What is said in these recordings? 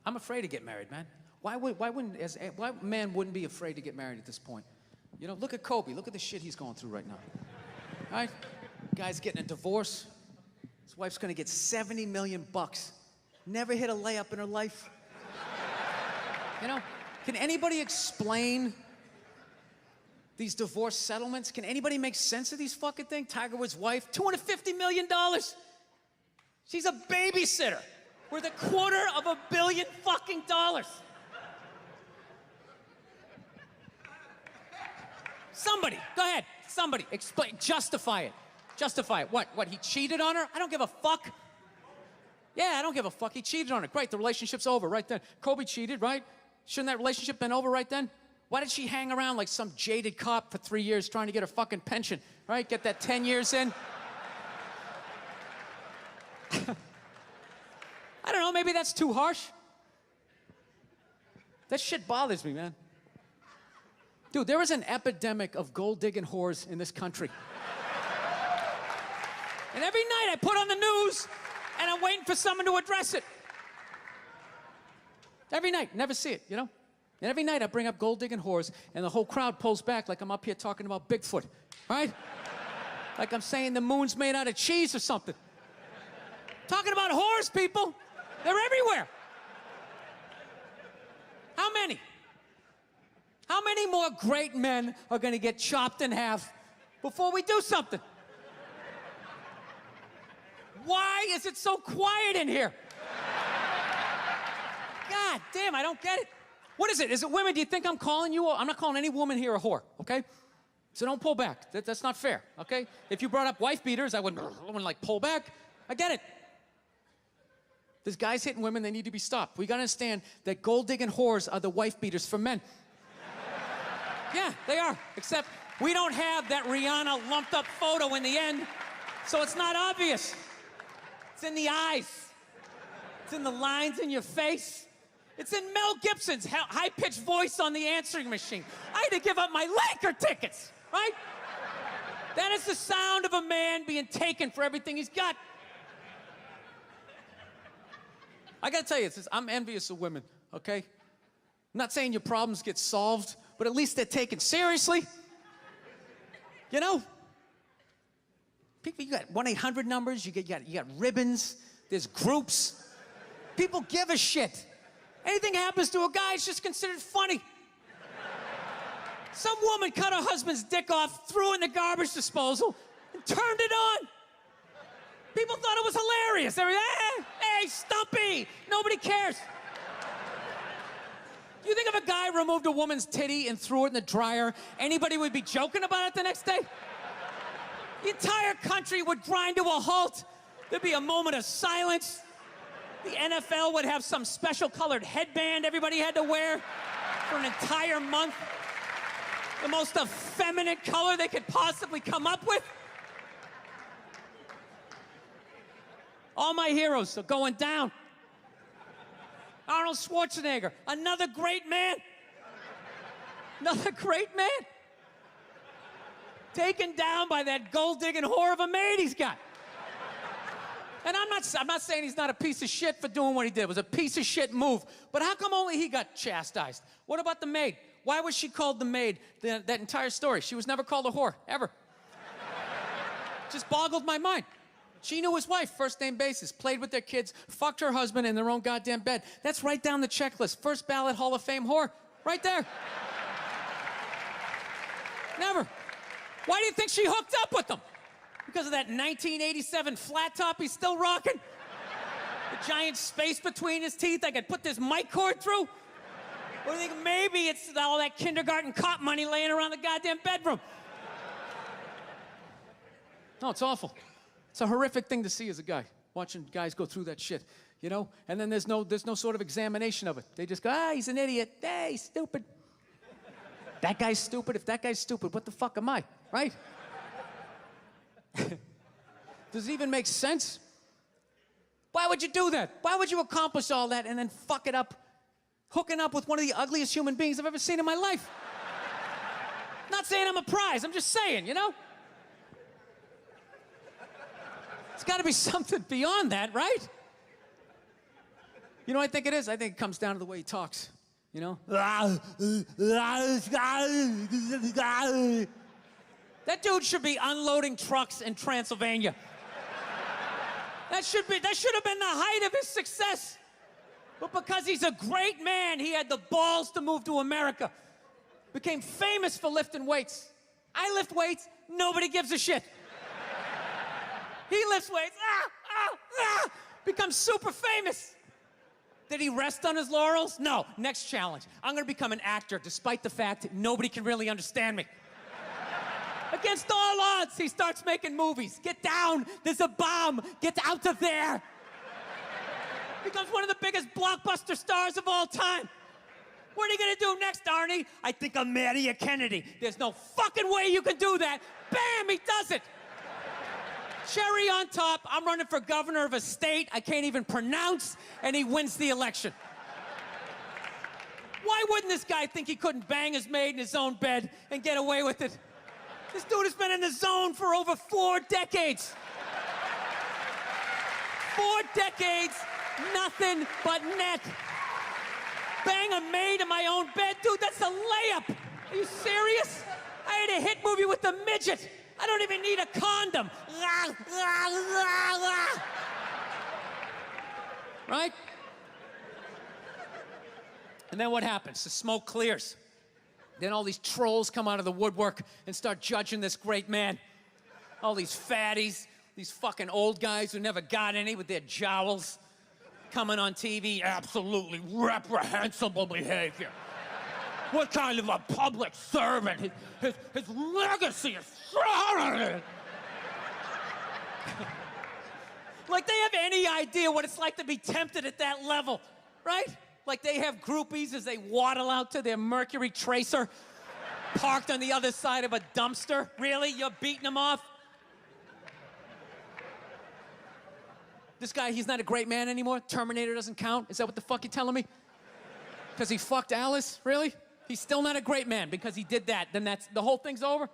I'm afraid to get married, man. Why man wouldn't be afraid to get married at this point? You know, look at Kobe. Look at the shit he's going through right now. All right? Guy's getting a divorce. His wife's gonna get $70 million. Never hit a layup in her life. You know, can anybody explain these divorce settlements? Can anybody make sense of these fucking things? Tiger Woods' wife, $250 million. She's a babysitter worth $250 million fucking dollars. Somebody, go ahead, somebody, explain, justify it. Justify it. What, he cheated on her? I don't give a fuck. Yeah, I don't give a fuck. He cheated on her. Great, the relationship's over right then. Kobe cheated, right? Shouldn't that relationship been over right then? Why did she hang around like some jaded cop for 3 years trying to get her fucking pension, right? Get that 10 years in? I don't know, maybe that's too harsh. That shit bothers me, man. Dude, there is an epidemic of gold-digging whores in this country. And every night I put on the news, and I'm waiting for someone to address it. Every night, never see it, you know? And every night I bring up gold-digging whores, and the whole crowd pulls back like I'm up here talking about Bigfoot, right? Like I'm saying the moon's made out of cheese or something. Talking about whores, people. They're everywhere. How many? How many more great men are gonna get chopped in half before we do something? Why is it so quiet in here? God damn, I don't get it. What is it? Is it women? Do you think I'm calling you? I'm not calling any woman here a whore, okay? So don't pull back. That's not fair, okay? If you brought up wife beaters, I wouldn't like pull back. I get it. There's guys hitting women, they need to be stopped. We gotta understand that gold-digging whores are the wife beaters for men. Yeah, they are. Except we don't have that Rihanna lumped up photo in the end, so it's not obvious. It's in the eyes. It's in the lines in your face. It's in Mel Gibson's high-pitched voice on the answering machine. I had to give up my Laker tickets, right? That is the sound of a man being taken for everything he's got. I gotta tell you, I'm envious of women, okay? I'm not saying your problems get solved, but at least they're taken seriously. You know? People, you got 1-800 numbers, you got ribbons, there's groups. People give a shit. Anything happens to a guy, it's just considered funny. Some woman cut her husband's dick off, threw it in the garbage disposal, and turned it on. People thought it was hilarious. They were, hey, Stumpy! Nobody cares. Do you think if a guy removed a woman's titty and threw it in the dryer, anybody would be joking about it the next day? The entire country would grind to a halt. There'd be a moment of silence. The NFL would have some special colored headband everybody had to wear for an entire month. The most effeminate color they could possibly come up with. All my heroes are going down. Arnold Schwarzenegger, another great man. Another great man. Taken down by that gold-digging whore of a maid he's got. And I'm not saying he's not a piece of shit for doing what he did. It was a piece of shit move. But how come only he got chastised? What about the maid? Why was she called the maid that entire story? She was never called a whore, ever. Just boggled my mind. She knew his wife, first name basis, played with their kids, fucked her husband in their own goddamn bed. That's right down the checklist. First ballot Hall of Fame whore, right there. Never. Why do you think she hooked up with him? Because of that 1987 flat top he's still rocking? The giant space between his teeth I could put this mic cord through? Or do you think maybe it's all that kindergarten cop money laying around the goddamn bedroom? No, it's awful. It's a horrific thing to see as a guy, watching guys go through that shit, you know? And then there's no sort of examination of it. They just go, he's an idiot. Hey, he's stupid. That guy's stupid. If that guy's stupid, what the fuck am I, right? Does it even make sense? Why would you do that? Why would you accomplish all that and then fuck it up, hooking up with one of the ugliest human beings I've ever seen in my life? Not saying I'm a prize, I'm just saying, you know? It's got to be something beyond that, right? You know what I think it is? I think it comes down to the way he talks, you know? That dude should be unloading trucks in Transylvania. That should have been the height of his success. But because he's a great man, he had the balls to move to America. Became famous for lifting weights. I lift weights, nobody gives a shit. He lifts weights, becomes super famous. Did he rest on his laurels? No. Next challenge. I'm gonna become an actor despite the fact that nobody can really understand me. Against all odds, he starts making movies. Get down, there's a bomb, get out of there. Becomes one of the biggest blockbuster stars of all time. What are you gonna do next, Arnie? I think I'll marry a Kennedy. There's no fucking way you can do that. Bam, he does it. Cherry on top, I'm running for governor of a state I can't even pronounce, and he wins the election. Why wouldn't this guy think he couldn't bang his maid in his own bed and get away with it? This dude has been in the zone for over 4 decades. 4 decades, nothing but net. Bang a maid in my own bed? Dude, that's a layup. Are you serious? I had a hit movie with the midget. I don't even need a condom. Right? And then what happens? The smoke clears. Then all these trolls come out of the woodwork and start judging this great man. All these fatties, these fucking old guys who never got any with their jowls coming on TV. Absolutely reprehensible behavior. What kind of a public servant? His legacy is shrouded. Like they have any idea what it's like to be tempted at that level, right? Like they have groupies as they waddle out to their Mercury Tracer parked on the other side of a dumpster. Really? You're beating them off? This guy, he's not a great man anymore? Terminator doesn't count? Is that what the fuck you're telling me? Because he fucked Alice? Really? He's still not a great man because he did that. Then the whole thing's over?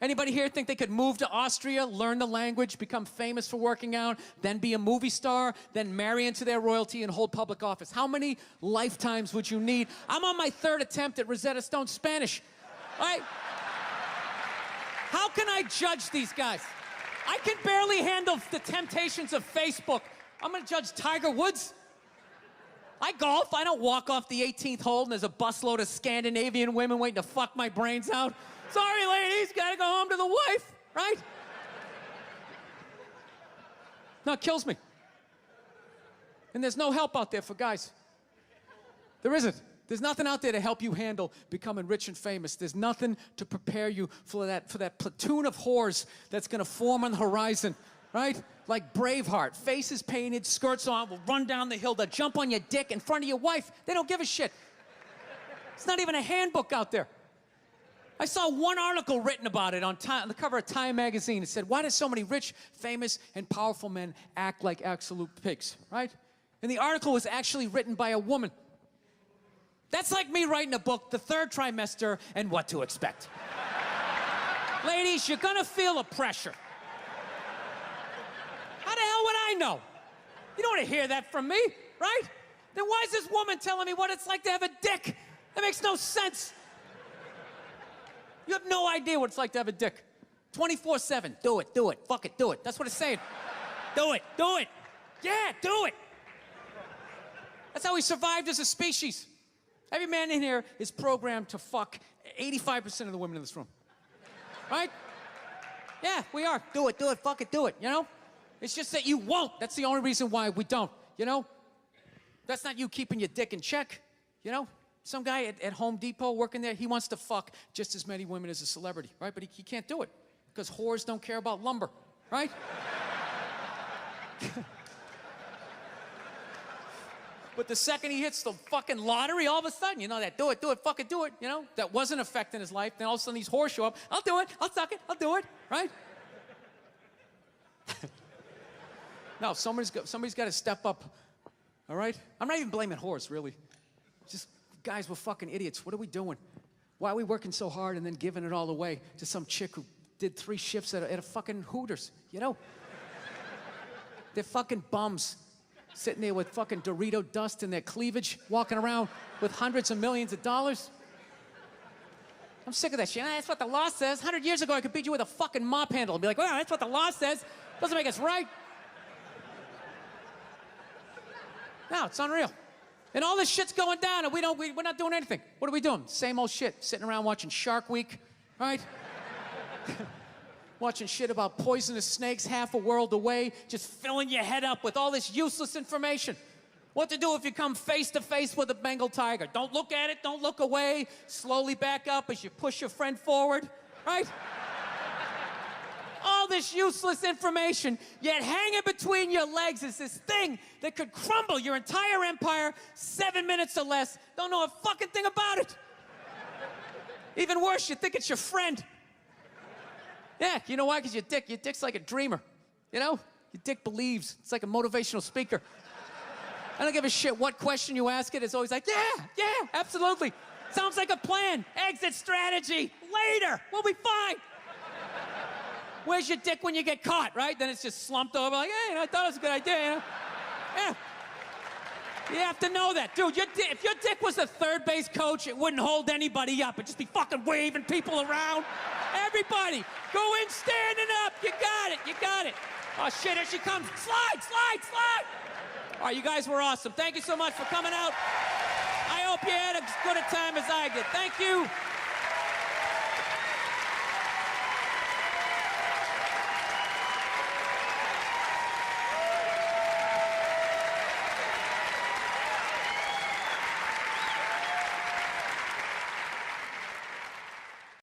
Anybody here think they could move to Austria, learn the language, become famous for working out, then be a movie star, then marry into their royalty and hold public office? How many lifetimes would you need? I'm on my 3rd attempt at Rosetta Stone Spanish. All right? How can I judge these guys? I can barely handle the temptations of Facebook. I'm gonna judge Tiger Woods? I golf. I don't walk off the 18th hole and there's a busload of Scandinavian women waiting to fuck my brains out. Sorry, ladies, gotta go home to the wife, right? No, it kills me. And there's no help out there for guys. There isn't. There's nothing out there to help you handle becoming rich and famous. There's nothing to prepare you for that platoon of whores that's gonna form on the horizon, right? Like Braveheart, faces painted, skirts on, will run down the hill, they'll jump on your dick in front of your wife. They don't give a shit. It's not even a handbook out there. I saw one article written about it on the cover of Time magazine. It said, why do so many rich, famous, and powerful men act like absolute pigs, right? And the article was actually written by a woman. That's like me writing a book, The Third Trimester and What to Expect. Ladies, you're gonna feel a pressure. How the hell would I know? You don't want to hear that from me, right? Then why is this woman telling me what it's like to have a dick? That makes no sense. You have no idea what it's like to have a dick. 24/7, do it, fuck it, do it. That's what it's saying. Do it. Yeah, do it. That's how we survived as a species. Every man in here is programmed to fuck 85% of the women in this room. Right? Yeah, we are. Do it, fuck it, do it, you know? It's just that you won't. That's the only reason why we don't, you know? That's not you keeping your dick in check, you know? Some guy at Home Depot working there, he wants to fuck just as many women as a celebrity, right? But he can't do it because whores don't care about lumber, right? But the second he hits the fucking lottery, all of a sudden, you know, that do it, fucking do it, you know? That wasn't affecting his life. Then all of a sudden these whores show up. I'll do it, I'll suck it, I'll do it, right? No, somebody's got to step up, all right? I'm not even blaming whores, really. Just, guys, we're fucking idiots. What are we doing? Why are we working so hard and then giving it all away to some chick who did 3 shifts at a fucking Hooters, you know? They're fucking bums. Sitting there with fucking Dorito dust in their cleavage, walking around with hundreds of millions of dollars. I'm sick of that shit. That's what the law says. 100 years ago, I could beat you with a fucking mop handle and be like, well, that's what the law says. Doesn't make us right. No, it's unreal. And all this shit's going down, and we're not doing anything. What are we doing? Same old shit. Sitting around watching Shark Week, right? Watching shit about poisonous snakes half a world away, just filling your head up with all this useless information. What to do if you come face to face with a Bengal tiger. Don't look at it, don't look away. Slowly back up as you push your friend forward, right? All this useless information, yet hanging between your legs is this thing that could crumble your entire empire 7 minutes or less. Don't know a fucking thing about it. Even worse, you think it's your friend. Yeah, you know why? Because your dick's like a dreamer, you know? Your dick believes. It's like a motivational speaker. I don't give a shit what question you ask it. It's always like, yeah, absolutely. Sounds like a plan. Exit strategy. Later, we'll be fine. Where's your dick when you get caught, right? Then it's just slumped over like, hey, I thought it was a good idea, you know? Yeah. You have to know that. Dude, if your dick was a third base coach, it wouldn't hold anybody up. It'd just be fucking waving people around. Everybody, go in standing up. You got it. Oh, shit, here she comes. Slide. All right, you guys were awesome. Thank you so much for coming out. I hope you had as good a time as I did. Thank you.